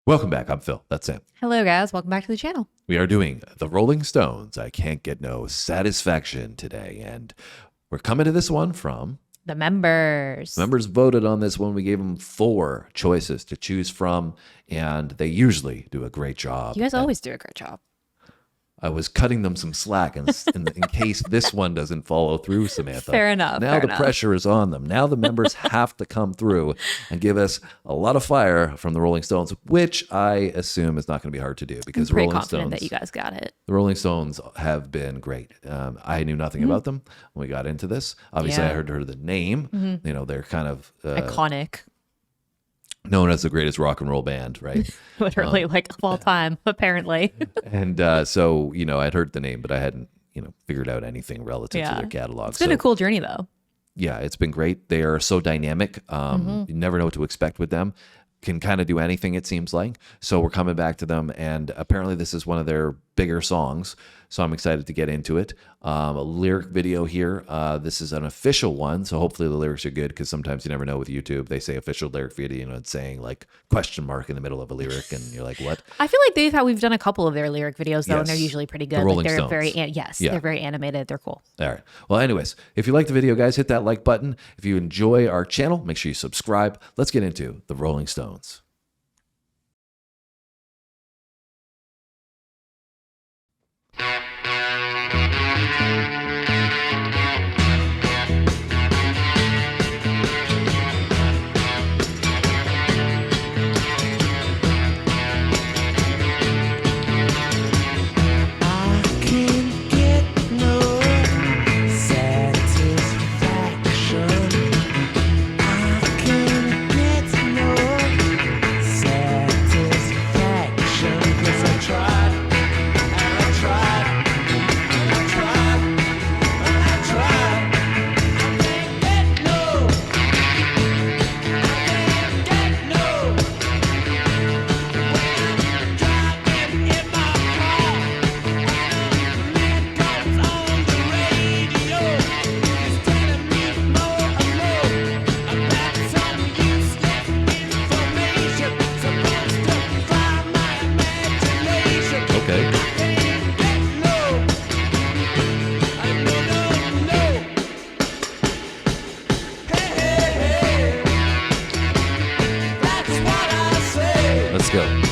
Welcome back. I'm Phil. That's Sam. Hello, guys. Welcome back to the channel. We are doing the Rolling Stones. I Can't Get No Satisfaction today. And we're coming to this one from The members. members voted on this one. We gave them 4 choices to choose from, and they usually do a great job. You guys always do a great job. I was cutting them some slack in case this one doesn't follow through, Samantha. Fair enough. Now pressure is on them. Now the members have to come through and give us a lot of fire from the Rolling Stones, which I assume is not going to be hard to do because I'm pretty Rolling confident Stones, that you guys got it. the Rolling Stones have been great. I knew nothing about them when we got into this. Obviously, I heard the name. You know, they're kind of Iconic. known as the greatest rock and roll band, right? Literally, like of all time, apparently. And so, you know, I'd heard the name, but I hadn't, you know, figured out anything relative to their catalog. It's been a cool journey, though. Yeah, it's been great. They are so dynamic. You never know what to expect with them. Can kind of do anything, it seems like. So we're coming back to them, and apparently this is one of their bigger songs. So I'm excited to get into it. A lyric video here. This is an official one, so hopefully the lyrics are good, because sometimes you never know with YouTube. They say official lyric video, and it's saying like question mark in the middle of a lyric, and you're like, what? I feel like we've done a couple of their lyric videos though, and they're usually pretty good. The Rolling they're Stones. they're very animated. They're cool. All right. Well, anyways, if you like the video, guys, hit that like button. If you enjoy our channel, make sure you subscribe. Let's get into the Rolling Stones. Let's go.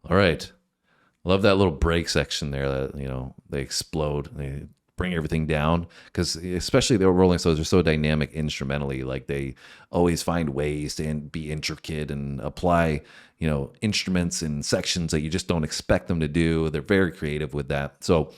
All right. Love that little break section there that, you know, they explode. They bring everything down, because especially the Rolling Stones are so dynamic instrumentally. Like they always find ways to be intricate and apply, you know, instruments and sections that you just don't expect them to do. They're very creative with that. So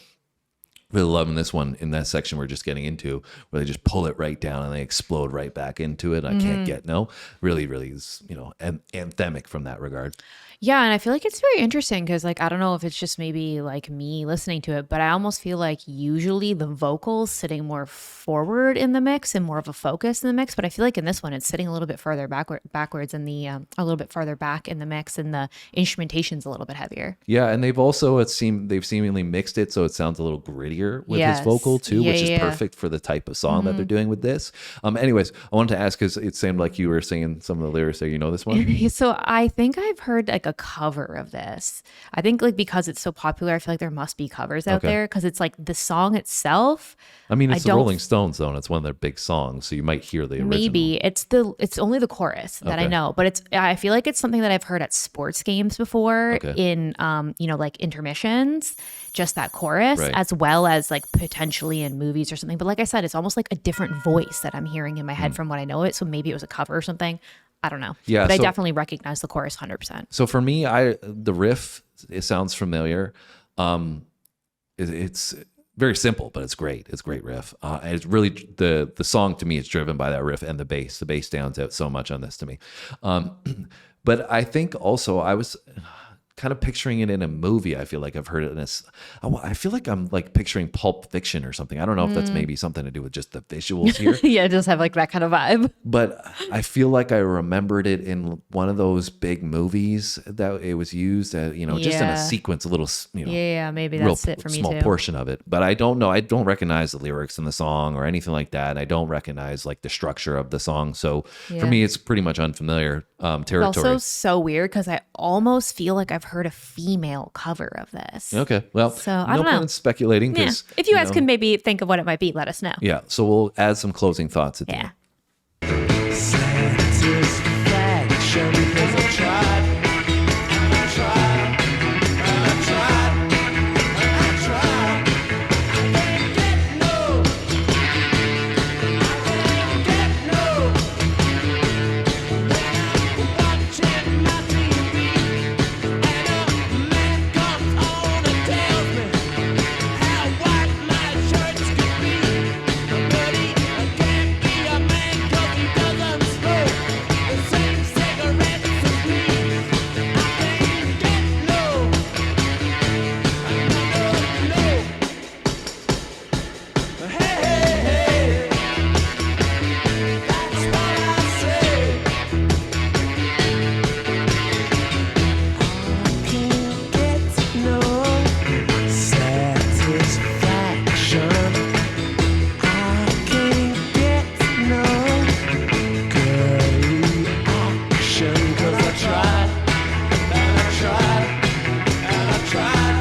really loving this one in that section we're just getting into, where they just pull it right down and they explode right back into it. I can't get no. Really, really is, you know, anthemic from that regard. Yeah, and I feel like it's very interesting because, like, I don't know if it's just maybe like me listening to it, but I almost feel like usually the vocals sitting more forward in the mix and more of a focus in the mix. But I feel like in this one, it's sitting a little bit further backwards in the a little bit farther back in the mix, and the instrumentation's a little bit heavier. Yeah, and they've also they've seemingly mixed it so it sounds a little grittier with his vocal too, which is perfect for the type of song that they're doing with this. Anyways, I wanted to ask, because it seemed like you were singing some of the lyrics there. You know this one? So I think I've heard like a cover of this. I think like because it's so popular, I feel like there must be covers out there, because it's like the song itself. I mean, it's the Rolling Stones though, and it's one of their big songs, so you might hear the original. Maybe it's only the chorus that I know, but I feel like it's something that I've heard at sports games before in you know, like intermissions, just that chorus, as well well as like potentially in movies or something. But like I said, it's almost like a different voice that I'm hearing in my head from what I know it. So maybe it was a cover or something. I don't know. Yeah, but I so- definitely recognize the chorus 100%. So for me, the riff, it sounds familiar. It's very simple, but it's great. It's a great riff. And it's really the song to me is driven by that riff and the bass. The bass stands out so much on this to me. But I think also I was kind of picturing it in a movie. I feel like I've heard it in this. I feel like I'm like picturing Pulp Fiction or something. I don't know if that's maybe something to do with just the visuals here. Yeah, it does have like that kind of vibe. But I feel like I remembered it in one of those big movies that it was used as, just in Yeah. a sequence, a little, Yeah, maybe real that's it for me small too. portion of it. But I don't know. I don't recognize the lyrics in the song or anything like that. I don't recognize like the structure of the song. So Yeah. for me, it's pretty much unfamiliar It's territory. also so weird because I almost feel like I've heard a female cover of this. Okay. Well, So, I no don't know. point in speculating. Yeah. 'Cause, If you guys can maybe think of what it might be, let us know. Yeah. So we'll add some closing thoughts at the Yeah. end. Satisfaction, 'cause I tried, and I tried, and I tried, and I tried. I can't get no. I can't get no. When I'm watching my TV and a man comes on and tells me how white my shirts could be, but he can't be a man 'cause he doesn't smoke the same cigarettes as me. I can't get no. No. Hey, hey, hey. That's what I say. I can't get no satisfaction. I can't get no girly action 'cause I tried, and I tried, and I tried,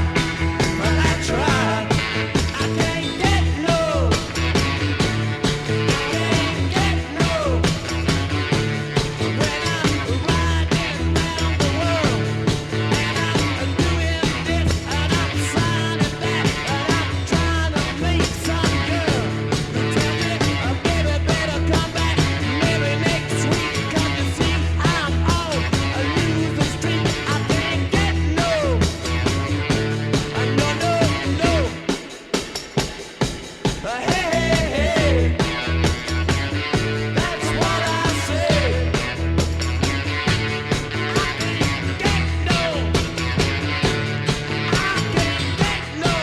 and I tried. I can't get no. I can't get no. When I'm riding round the world and I'm doing this and I'm signing that and I'm trying to meet some girl who tell me, baby, better come back maybe next week 'cause you see I'm on a losing streak. I can't get no. No. Hey, hey, hey. That's what I say. I can't get no. I can't get no.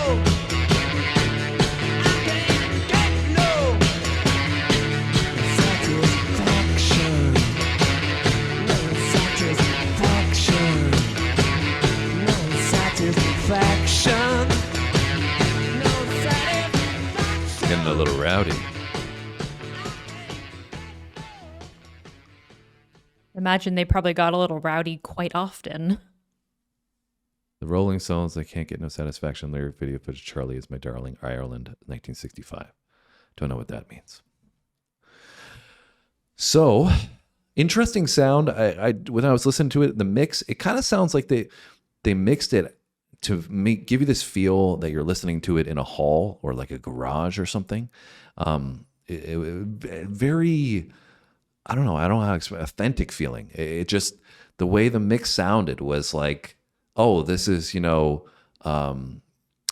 I can't get no satisfaction. No satisfaction. No satisfaction. No satisfaction. Getting a little rowdy. Imagine they probably got a little rowdy quite often. The Rolling Stones, I can't get no satisfaction. Lyric video footage. Charlie is my darling. Ireland, 1965. Don't know what that means. So, interesting sound. I when I was listening to it, the mix, it kind of sounds like they mixed it to give you this feel that you're listening to it in a hall or like a garage or something. Very, I don't know how to explain, authentic feeling. It just, the way the mix sounded was like, oh, this is,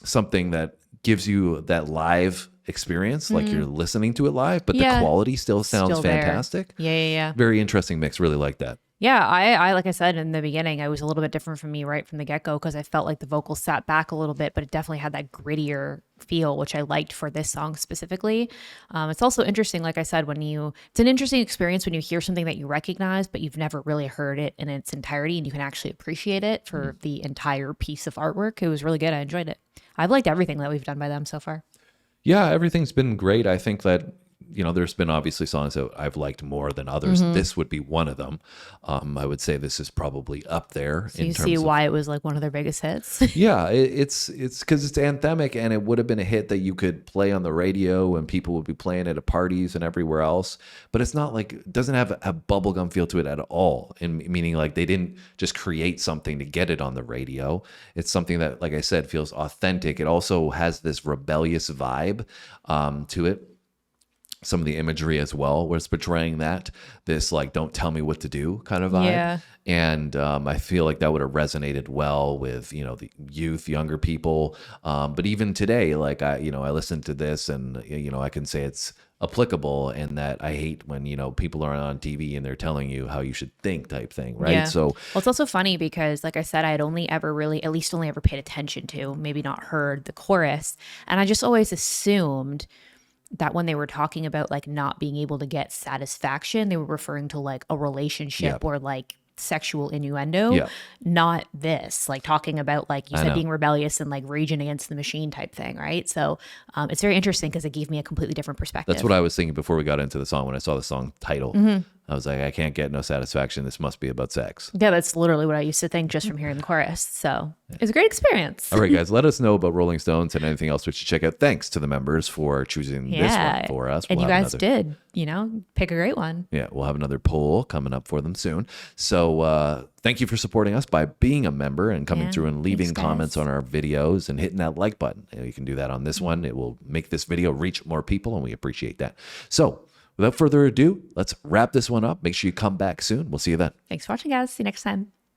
something that gives you that live experience, like you're listening to it live, but Yeah. the quality still sounds Still there. fantastic. Yeah. Very interesting mix. Really like that. Yeah, I like I said in the beginning, I was a little bit different from me right from the get-go because I felt like the vocals sat back a little bit, but it definitely had that grittier feel, which I liked for this song specifically. It's also interesting, like I said, it's an interesting experience when you hear something that you recognize, but you've never really heard it in its entirety and you can actually appreciate it for the entire piece of artwork. It was really good. I enjoyed it. I've liked everything that we've done by them so far. Yeah, everything's been great. I think that there's been obviously songs that I've liked more than others. This would be one of them. I would say this is probably up there. So you see why it was like one of their biggest hits. Yeah, it's because it's anthemic, and it would have been a hit that you could play on the radio and people would be playing it at parties and everywhere else. But it's not like, it doesn't have a bubblegum feel to it at all. And meaning like they didn't just create something to get it on the radio. It's something that, like I said, feels authentic. It also has this rebellious vibe to it. Some of the imagery as well was portraying that, this like, don't tell me what to do kind of vibe. Yeah. And I feel like that would have resonated well with, the youth, younger people. But even today, like I listened to this and, I can say it's applicable, and that I hate when, people are on TV and they're telling you how you should think type thing. Right. Yeah. So, well, it's also funny because, like I said, I had only ever paid attention to, maybe not heard the chorus. And I just always assumed that when they were talking about like not being able to get satisfaction, they were referring to like a relationship or like sexual innuendo, not this, like talking about, like you said, being rebellious and like raging against the machine type thing, right? So it's very interesting because it gave me a completely different perspective. that's what I was thinking before we got into the song. When I saw the song title, I was like, I can't get no satisfaction. This must be about sex. Yeah, that's literally what I used to think just from hearing the chorus. So it was a great experience. All right, guys, let us know about Rolling Stones and anything else we should check out. Thanks to the members for choosing this one for us. And We'll you have guys another- did, pick a great one. Yeah, we'll have another poll coming up for them soon. So thank you for supporting us by being a member and coming through and leaving thanks, guys. comments on our videos and hitting that like button. You can do that on this one. It will make this video reach more people, and we appreciate that. So without further ado, let's wrap this one up. Make sure you come back soon. We'll see you then. Thanks for watching, guys. See you next time.